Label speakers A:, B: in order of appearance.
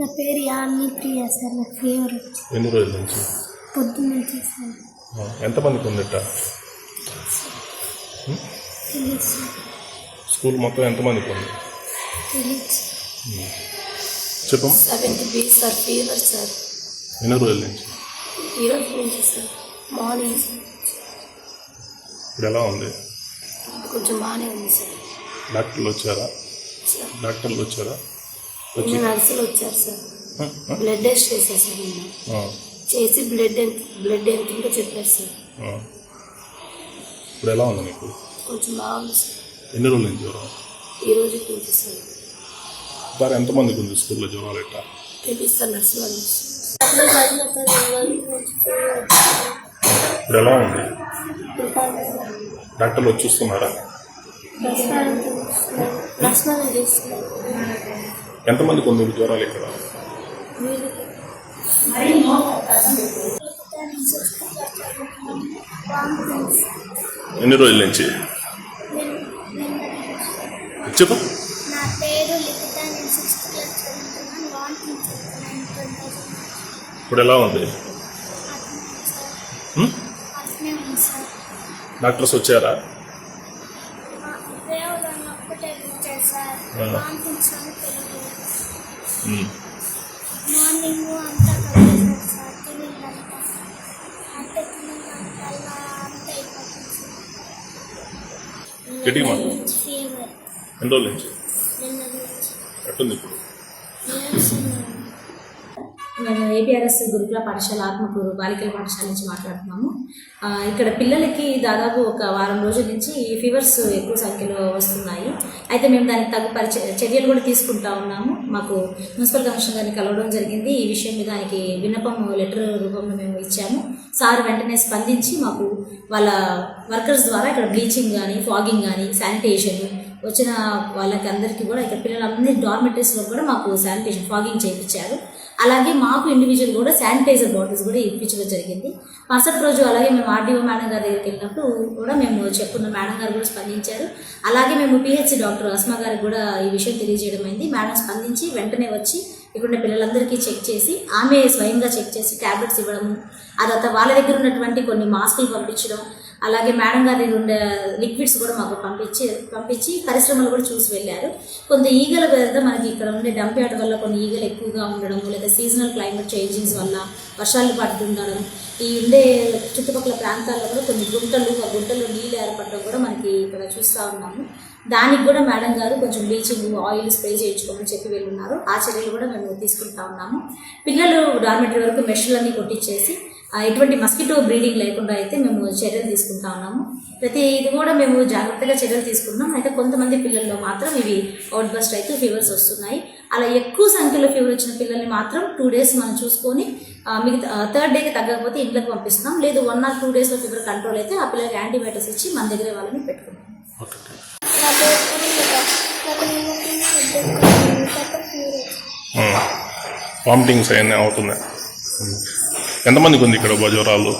A: నా పేరు యాని ప్రియ సార్. నాకు ఫీవర్ వచ్చి
B: ఎన్ని రోజుల నుంచి?
A: పొద్దున్న నుంచి సార్.
B: ఎంతమందికి ఉందట?
A: తెలియదు సార్.
B: స్కూల్ మొత్తం ఎంతమందికి ఉంది?
A: తెలియదు
B: చెప్పు.
C: 70 సార్ ఫీవర్ సార్.
B: ఎన్ని రోజుల నుంచి?
C: ఈరోజు నుంచి సార్. Morning sir.
B: ఇప్పుడు ఎలా ఉంది?
C: కొంచెం బాగానే ఉంది సార్.
B: డాక్టర్లు వచ్చారా?
C: నిన్న నర్సులు వచ్చారు సార్. బ్లడ్ టెస్ట్ చేశారు సార్. నిన్న చేసి బ్లడ్ ఎంత ఉందో చెప్పారు సార్.
B: ఇప్పుడు ఎలా ఉంది నీకు?
C: కొంచెం బాగుంది సార్.
B: ఎన్ని రోజుల నుంచి జ్వరం?
C: ఈరోజు నుంచి సార్.
B: సార్ ఎంతమందికి ఉంది స్కూల్లో జ్వరాలు ఎట్టా?
C: తెలియదు సార్. నర్సులు వాళ్ళు
B: ఇప్పుడు ఎలా ఉంది? డాక్టర్లు వచ్చి చూస్తున్నారా? ఎంతమందికి ఉంది జ్వరాలు ఇక్కడ? ఎన్ని రోజుల నుంచి? చెప్పు.
A: నా పేరు లిఖిత. నేను 6th క్లాస్ చదువుతున్నాను. వామిటింగ్ చేస్తున్నాను.
B: ఇప్పుడు ఎలా ఉంది?
A: అట్నే ఉంది సార్.
B: డాక్టర్స్ వచ్చారా?
A: దేవుడు ఒక్కటే వచ్చారు సార్. వామిటింగ్స్ అని తెలియదు. మార్నింగ్ అంతా కలిగేశారు సార్. తినిందంతా అంటే తినిందంతా అంతా అయిపోతుంది సార్. ఫీవర్
B: ఎన్ని రోజుల నుంచి?
A: నిన్న నుంచి.
B: ఎట్టుంది ఇప్పుడు?
D: మేము ఏపీఆర్ఎస్ గురుకుల పాఠశాల ఆత్మకూరు బాలికల పాఠశాల నుంచి మాట్లాడుతున్నాము. ఇక్కడ పిల్లలకి దాదాపు ఒక వారం రోజుల నుంచి ఫీవర్స్ ఎక్కువ సంఖ్యలో వస్తున్నాయి. అయితే మేము దానికి తగు చర్యలు కూడా తీసుకుంటా ఉన్నాము. మాకు మున్సిపల్ కమిషనర్ గారిని కలవడం జరిగింది. ఈ విషయం మీద దానికి విన్నపం లెటర్ రూపంలో మేము ఇచ్చాము. సార్ వెంటనే స్పందించి మాకు వాళ్ళ వర్కర్స్ ద్వారా ఇక్కడ బ్లీచింగ్ కానీ, ఫాగింగ్ కానీ, శానిటేషన్ వచ్చిన వాళ్ళకి అందరికీ కూడా ఇక్కడ పిల్లలందరి డార్మెటరీస్లో కూడా మాకు శానిటేషన్ ఫాగింగ్ చేయించారు. అలాగే మాకు ఇండివిజువల్ కూడా శానిటైజర్ బాటిల్స్ కూడా ఇప్పించడం జరిగింది. మరుసటి రోజు అలాగే మేము ఆర్డీఓ మేడం గారి దగ్గరికి వెళ్ళినప్పుడు కూడా మేము చెప్పుకున్న మేడం గారు కూడా స్పందించారు. అలాగే మేము పిహెచ్సి డాక్టర్ అస్మా గారికి కూడా ఈ విషయం తెలియజేయడం అయింది. మేడం స్పందించి వెంటనే వచ్చి ఇక్కడ పిల్లలందరికీ చెక్ చేసి ఆమె స్వయంగా చెక్ చేసి ట్యాబ్లెట్స్ ఇవ్వడము, ఆ తర్వాత వాళ్ళ దగ్గర ఉన్నటువంటి కొన్ని మాస్కులు పంపించడం, అలాగే మేడం గారి ఉండే లిక్విడ్స్ కూడా మాకు పంపించి పరిశ్రమలు కూడా చూసి వెళ్ళారు. కొంత ఈగల వల్ల మనకి ఇక్కడ ఉండే డంప్ యార్డ్ వల్ల కొన్ని ఈగలు ఎక్కువగా ఉండడం, లేదా సీజనల్ క్లైమేట్ చేంజింగ్స్ వల్ల వర్షాలు పడుతుండడం, ఈ ఉండే చుట్టుపక్కల ప్రాంతాల్లో కూడా కొన్ని గుంటలు, ఆ గుంటల్లో నీళ్ళు ఏర్పడడం కూడా మనకి ఇక్కడ చూస్తూ ఉన్నాము. దానికి కూడా మేడం గారు కొంచెం బ్లీచింగ్ ఆయిల్ స్ప్రే చేయించుకోమని చెప్పి వెళ్ళున్నారు. ఆ చర్యలు కూడా మేము తీసుకుంటా ఉన్నాము. పిల్లలు డార్మెటరీ వరకు మెషర్లన్నీ కొట్టించేసి ఎటువంటి మస్కిటో బ్రీడింగ్ లేకుండా అయితే మేము చర్యలు తీసుకుంటా ఉన్నాము. ప్రతి ఇది కూడా మేము జాగ్రత్తగా చర్యలు తీసుకుంటున్నాం. అయితే కొంతమంది పిల్లల్లో మాత్రం ఇవి అవుట్ బస్ట్ అయితే ఫీవర్స్ వస్తున్నాయి. అలా ఎక్కువ సంఖ్యలో ఫీవర్ వచ్చిన పిల్లల్ని మాత్రం 2 days మనం చూసుకొని మిగతా 3rd dayకి తగ్గకపోతే ఇంట్లోకి పంపిస్తున్నాం. లేదు 1 or 2 daysలో ఫీవర్ కంట్రోల్ అయితే ఆ పిల్లలకి యాంటీబయాటిక్స్ ఇచ్చి మన దగ్గర వాళ్ళని పెట్టుకుంటాం.
B: వామిటింగ్స్ అవన్నీ అవుతున్నాయి. ఎంతమందికి ఉంది ఇక్కడ జ్వరాలు?